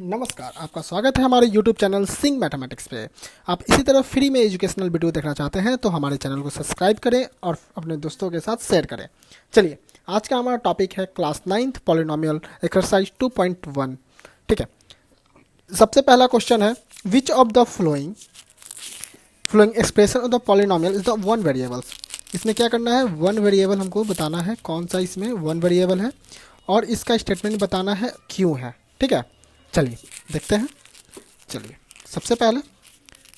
नमस्कार, आपका स्वागत है हमारे YouTube चैनल सिंग मैथमेटिक्स पे। आप इसी तरह फ्री में एजुकेशनल वीडियो देखना चाहते हैं तो हमारे चैनल को सब्सक्राइब करें और अपने दोस्तों के साथ शेयर करें। चलिए, आज का हमारा टॉपिक है क्लास 9th पॉलिनोमियल एक्सरसाइज 2.1। ठीक है, सबसे पहला क्वेश्चन है which of the flowing expression of the polynomial is the one variable. इसमें क्या करना है, वन वेरिएबल हमको बताना है, कौन सा इसमें वन वेरिएबल है और इसका स्टेटमेंट बताना है क्यों है। ठीक है, चलिए देखते हैं। चलिए सबसे पहले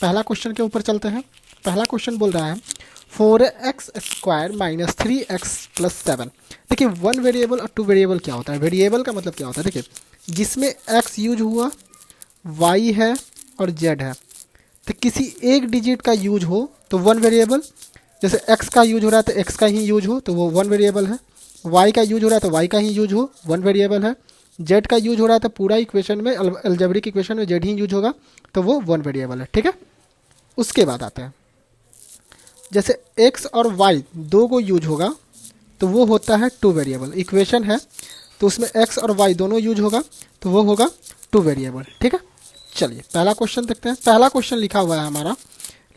पहला क्वेश्चन के ऊपर चलते हैं। पहला क्वेश्चन बोल रहा है 4x² माइनस 3x+7। देखिए, वन वेरिएबल और टू वेरिएबल क्या होता है। वेरिएबल का मतलब क्या होता है, देखिए जिसमें x यूज हुआ, y है और z है, तो किसी एक डिजिट का यूज हो तो वन वेरिएबल। जैसे x का यूज हो रहा है तो x का ही यूज हो तो वो वन वेरिएबल है, y का यूज हो रहा है तो y का ही यूज हो, वन वेरिएबल है, जेड का यूज हो रहा है तो पूरा इक्वेशन में, अलजेब्रिक इक्वेशन में जेड ही यूज होगा तो वो वन वेरिएबल है। ठीक है, उसके बाद आते हैं, जैसे एक्स और वाई दो को यूज होगा तो वो होता है टू वेरिएबल। इक्वेशन है तो उसमें एक्स और वाई दोनों यूज होगा तो वो होगा टू वेरिएबल। ठीक है, चलिए पहला क्वेश्चन देखते हैं। पहला क्वेश्चन लिखा हुआ है हमारा,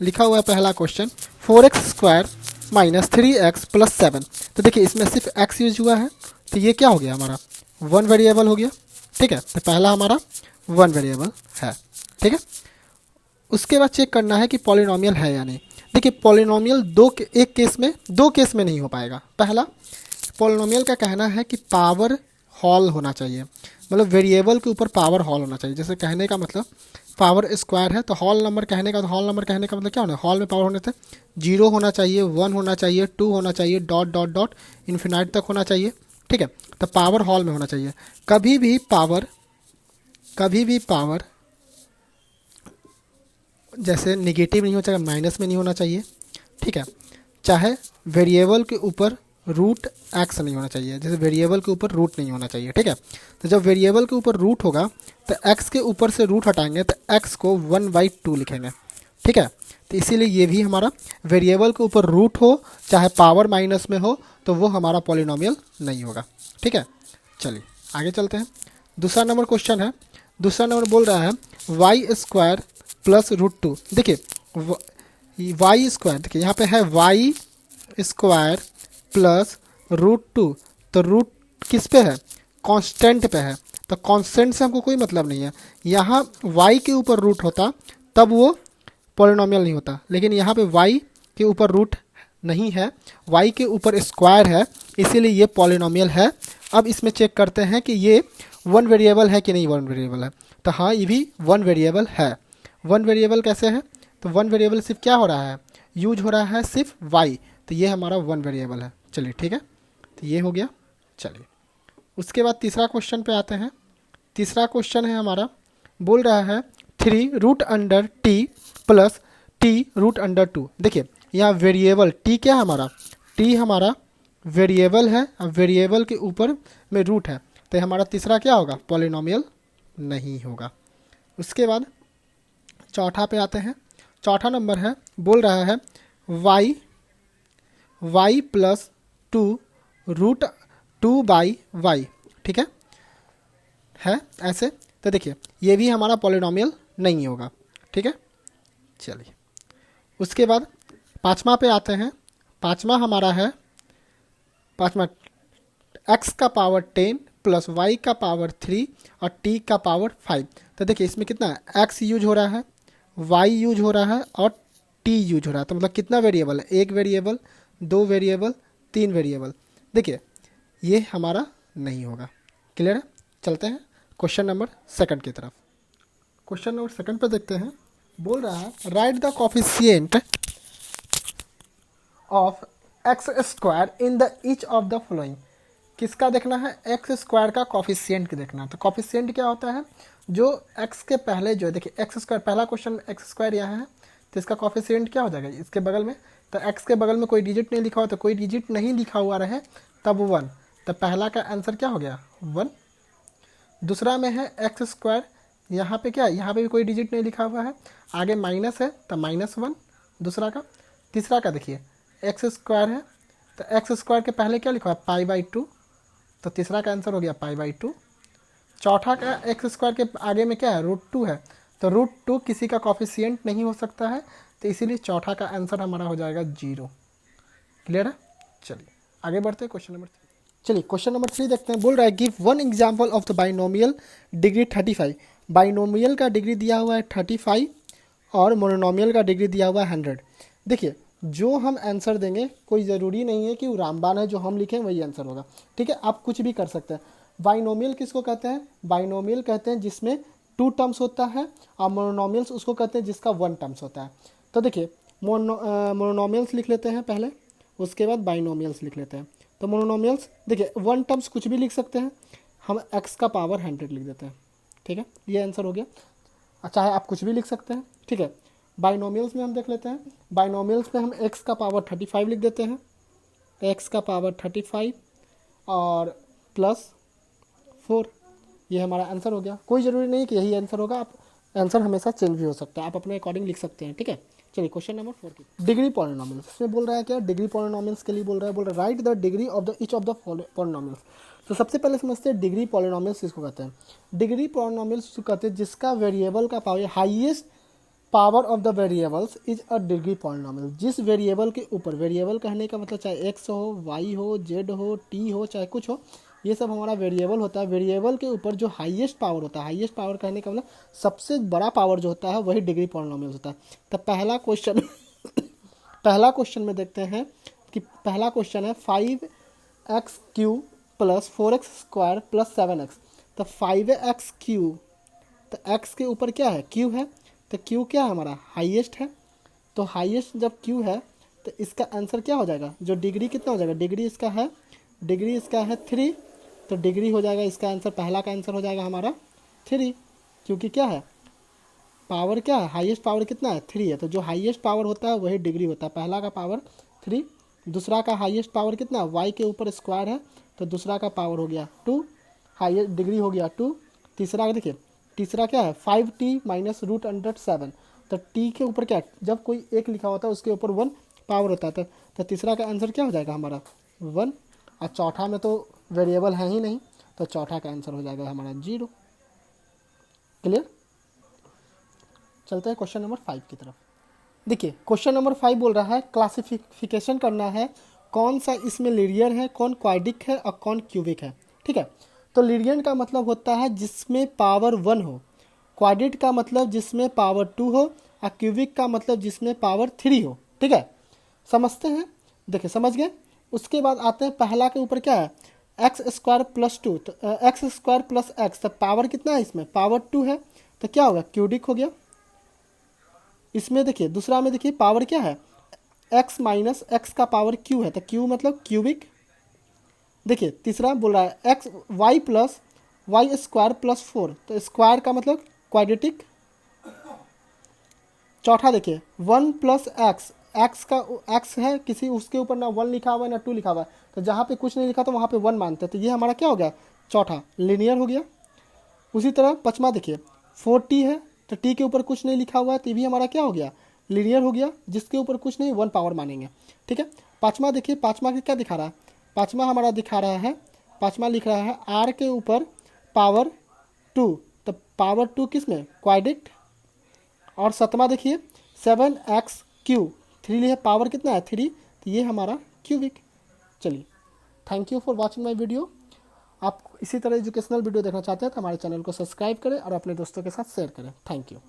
लिखा हुआ है पहला क्वेश्चन 4x² माइनस 3x+7। तो देखिए इसमें सिर्फ x यूज हुआ है तो ये क्या हो गया, हमारा वन वेरिएबल हो गया। ठीक है, तो पहला हमारा वन वेरिएबल है। ठीक है, उसके बाद चेक करना है कि पॉलिनोमियल है या नहीं। देखिए पॉलिनोमियल एक केस में नहीं हो पाएगा। पहला, पॉलिनोमियल का कहना है कि पावर हॉल होना चाहिए, मतलब वेरिएबल के ऊपर पावर हॉल होना चाहिए। जैसे कहने का मतलब पावर स्क्वायर है तो हॉल नंबर कहने का, तो हॉल नंबर कहने का मतलब क्या होना है, हॉल में पावर होने से 0 होना चाहिए, 1 होना चाहिए, 2 होना चाहिए, डॉट डॉट डॉट इन्फिनाइट तक होना चाहिए। ठीक है, तो पावर हॉल में होना चाहिए। कभी भी पावर जैसे निगेटिव नहीं हो चाहिए, माइनस में नहीं होना चाहिए। ठीक है, चाहे वेरिएबल के ऊपर रूट एक्स नहीं होना चाहिए, जैसे वेरिएबल के ऊपर रूट नहीं होना चाहिए। ठीक है, तो जब वेरिएबल के ऊपर रूट होगा तो एक्स के ऊपर से रूट हटाएंगे तो एक्स को 1/2 लिखेंगे। ठीक है, तो इसीलिए ये भी हमारा वेरिएबल के ऊपर रूट हो चाहे पावर माइनस में हो तो वो हमारा पॉलिनोमियल नहीं होगा। ठीक है, चलिए आगे चलते हैं। दूसरा नंबर क्वेश्चन है, दूसरा नंबर बोल रहा है y² प्लस √2। देखिए y², देखिए यहाँ पे है y² प्लस √2, तो रूट किस पे है, कांस्टेंट पे है, तो कांस्टेंट से हमको कोई मतलब नहीं है। यहाँ y के ऊपर रूट होता तब वो पॉलिनोमियल नहीं होता, लेकिन यहाँ पे y के ऊपर रूट नहीं है, y के ऊपर स्क्वायर है, इसीलिए ये पॉलिनोमियल है। अब इसमें चेक करते हैं कि ये वन वेरिएबल है कि नहीं वन वेरिएबल है। तो हाँ, ये भी वन वेरिएबल है। वन वेरिएबल कैसे है, तो वन वेरिएबल सिर्फ क्या हो रहा है, यूज हो रहा है सिर्फ y, तो ये हमारा वन वेरिएबल है। चलिए ठीक है, तो ये हो गया। चलिए उसके बाद तीसरा क्वेश्चन पे आते हैं। तीसरा क्वेश्चन है हमारा, बोल रहा है 3√t प्लस t√2। देखिए यहाँ वेरिएबल t क्या है, हमारा t हमारा वेरिएबल है, अब वेरिएबल के ऊपर में रूट है तो हमारा तीसरा क्या होगा, पॉलिनोमियल नहीं होगा। उसके बाद चौथा पे आते हैं। चौथा नंबर है, बोल रहा है y प्लस 2√2/y। ठीक है ऐसे, तो देखिए ये भी हमारा पॉलिनोमियल नहीं होगा। ठीक है, चलिए उसके बाद पाँचवा पे आते हैं। पाँचवा हमारा है, पाँचवा x का पावर 10 प्लस y का पावर 3 और t का पावर 5। तो देखिए इसमें कितना है, x यूज हो रहा है, y यूज हो रहा है और t यूज हो रहा है, तो मतलब कितना वेरिएबल है, एक वेरिएबल, दो वेरिएबल, तीन वेरिएबल। देखिए ये हमारा नहीं होगा। क्लियर है, चलते हैं क्वेश्चन नंबर सेकंड की तरफ। क्वेश्चन नंबर सेकंड पे देखते हैं, बोल रहा है right the coefficient of x² in the each of the following. किसका देखना है, x² का कोफिशिएंट देखना है। तो कोफिशिएंट क्या होता है, जो x के पहले जो है, देखिए x², पहला क्वेश्चन x² यहाँ है तो इसका कोफिशिएंट क्या हो जाएगा, इसके बगल में, तो x के बगल में कोई डिजिट नहीं लिखा हुआ, तो कोई डिजिट नहीं लिखा हुआ रहे तब 1, तो पहला का आंसर क्या हो गया 1। दूसरा में है x², यहाँ पे क्या, यहाँ पे भी कोई डिजिट नहीं लिखा हुआ है, आगे माइनस है तो -1 दूसरा का। तीसरा का देखिए x² है तो x² के पहले क्या लिखा है π/2, तो तीसरा का आंसर हो गया π/2। चौथा का एक्स स्क्वायर के आगे में क्या है, √2 है, तो √2 किसी का कॉफिशिएंट नहीं हो सकता है, तो इसीलिए चौथा का आंसर हमारा हो जाएगा 0। क्लियर है। चलिए आगे बढ़ते हैं क्वेश्चन नंबर 3। चलिए क्वेश्चन नंबर 3 देखते हैं। बोल रहा है give one example of the binomial degree 35। Binomial का डिग्री दिया हुआ है 35 और मोनोनोमियल का डिग्री दिया हुआ है 100। देखिए जो हम आंसर देंगे कोई ज़रूरी नहीं है कि वो रामबान है, जो हम लिखें वही आंसर होगा। ठीक है, आप कुछ भी कर सकते हैं। बाइनोमियल किसको कहते हैं, बाइनोमियल कहते हैं जिसमें 2 टर्म्स होता है, और मोनोनोमियल्स उसको कहते हैं जिसका 1 टर्म्स होता है। तो देखिए मोनोनोमियल्स लिख लेते हैं पहले, उसके बाद बाइनोमियल्स लिख लेते हैं। तो मोनोनोमियल्स देखिए 1 टर्म्स कुछ भी लिख सकते हैं, हम x का पावर 100 लिख देते हैं। ठीक है, ये आंसर हो गया। चाहे आप कुछ भी लिख सकते हैं। ठीक है, बाइनोमियल्स में हम देख लेते हैं। बाइनोमियल्स में हम x का पावर 35 लिख देते हैं, x का पावर 35 और +4, ये हमारा आंसर हो गया। कोई ज़रूरी नहीं कि यही आंसर होगा, आप आंसर हमेशा चेंज भी हो सकता है, आप अपने अकॉर्डिंग लिख सकते हैं। ठीक है, चलिए क्वेश्चन नंबर 4 की डिग्री पॉलिनोमियल्स। इसमें बोल रहा है क्या, डिग्री पॉलिनोमियल्स के लिए बोल रहा है right the degree of the each of the polynomials. तो सबसे पहले समझते हैं डिग्री पॉलिनोमियल्स किसको कहते हैं। डिग्री पॉलिनोमियल्स कहते हैं जिसका वेरिएबल का power highest power of the variables is a degree polynomial. जिस वेरिएबल के ऊपर, वेरिएबल कहने का मतलब चाहे x हो, y हो, z हो, t हो, चाहे कुछ हो, ये सब हमारा वेरिएबल होता है। वेरिएबल के ऊपर जो हाईएस्ट पावर होता है, हाईएस्ट पावर कहने का मतलब सबसे बड़ा पावर जो होता है वही डिग्री पॉलिनोमियल होता है। तो पहला क्वेश्चन पहला क्वेश्चन में देखते हैं कि पहला क्वेश्चन है 5x³ + 4x² + 7x। तो 5x³ तो x के ऊपर क्या है, q है, तो q क्या है हमारा, हाईएस्ट है। तो हाईएस्ट जब q है तो इसका आंसर क्या हो जाएगा, जो डिग्री कितना हो जाएगा, डिग्री इसका है 3, तो डिग्री हो जाएगा इसका आंसर, पहला का आंसर हो जाएगा हमारा 3, क्योंकि क्या है, पावर क्या है, हाईएस्ट पावर कितना है 3 है। तो जो हाईएस्ट पावर होता है वही डिग्री होता है। पहला का पावर 3, दूसरा का हाईएस्ट पावर कितना है, y के ऊपर स्क्वायर है, तो दूसरा का पावर हो गया 2, हाईएस्ट डिग्री हो गया 2। तीसरा देखिए, तीसरा क्या है 5t - √7। तो t के ऊपर क्या है, जब कोई एक लिखा होता है उसके ऊपर 1 पावर होता है, तो तीसरा का आंसर क्या हो जाएगा हमारा 1। और चौथा में तो वेरिएबल है ही नहीं, तो चौथा का आंसर हो जाएगा हमारा 0। क्लियर। चलते हैं क्वेश्चन नंबर 5 की तरफ। देखिए क्वेश्चन नंबर 5 बोल रहा है क्लासिफिकेशन करना है कौन सा इसमें लीनियर है, कौन क्वाड्रिक है और कौन क्यूबिक है। ठीक है, तो लीनियर का मतलब होता है जिसमें पावर 1 हो, क्वाड्रिक का मतलब जिसमें पावर 2 हो, और क्यूबिक का मतलब जिसमें पावर 3 हो। ठीक है, समझते हैं। देखिए समझ गए। उसके बाद आते हैं पहला के ऊपर क्या है, x² + 2, तो x² + x, तो पावर कितना है इसमें, पावर 2 है, तो क्या होगा, क्यूबिक हो गया। इसमें देखिए दूसरा में देखिए पावर क्या है, x - x का पावर q है, तो q मतलब क्यूबिक। देखिए तीसरा बोल रहा है y + y² + 4, तो स्क्वायर का मतलब क्वाड्रेटिक। चौथा देखिए 1 + x, x का x है किसी, उसके ऊपर ना 1 लिखा हुआ है ना 2 लिखा हुआ है, तो जहाँ पे कुछ नहीं लिखा तो वहाँ पे 1 मानते हैं, तो ये हमारा क्या हो गया, चौथा लीनियर हो गया। उसी तरह पाँचवा देखिए 4t है, तो t के ऊपर कुछ नहीं लिखा हुआ है, तो भी हमारा क्या हो गया, लीनियर हो गया। जिसके ऊपर कुछ नहीं 1 पावर मानेंगे। ठीक है, पाँचवा देखिए, पाँचवा क्या दिखा रहा है, पाँचवा हमारा दिखा रहा है, पाँचवा लिख रहा है r के ऊपर पावर 2, तो पावर 2 किस में, क्वाड्रिक। और सातवां देखिए 7x³ 3 है, पावर कितना है 3, तो ये हमारा क्यूबिक। चलिए thank you for watching my video. आप इसी तरह एजुकेशनल वीडियो देखना चाहते हैं तो हमारे चैनल को सब्सक्राइब करें और अपने दोस्तों के साथ शेयर करें। Thank you.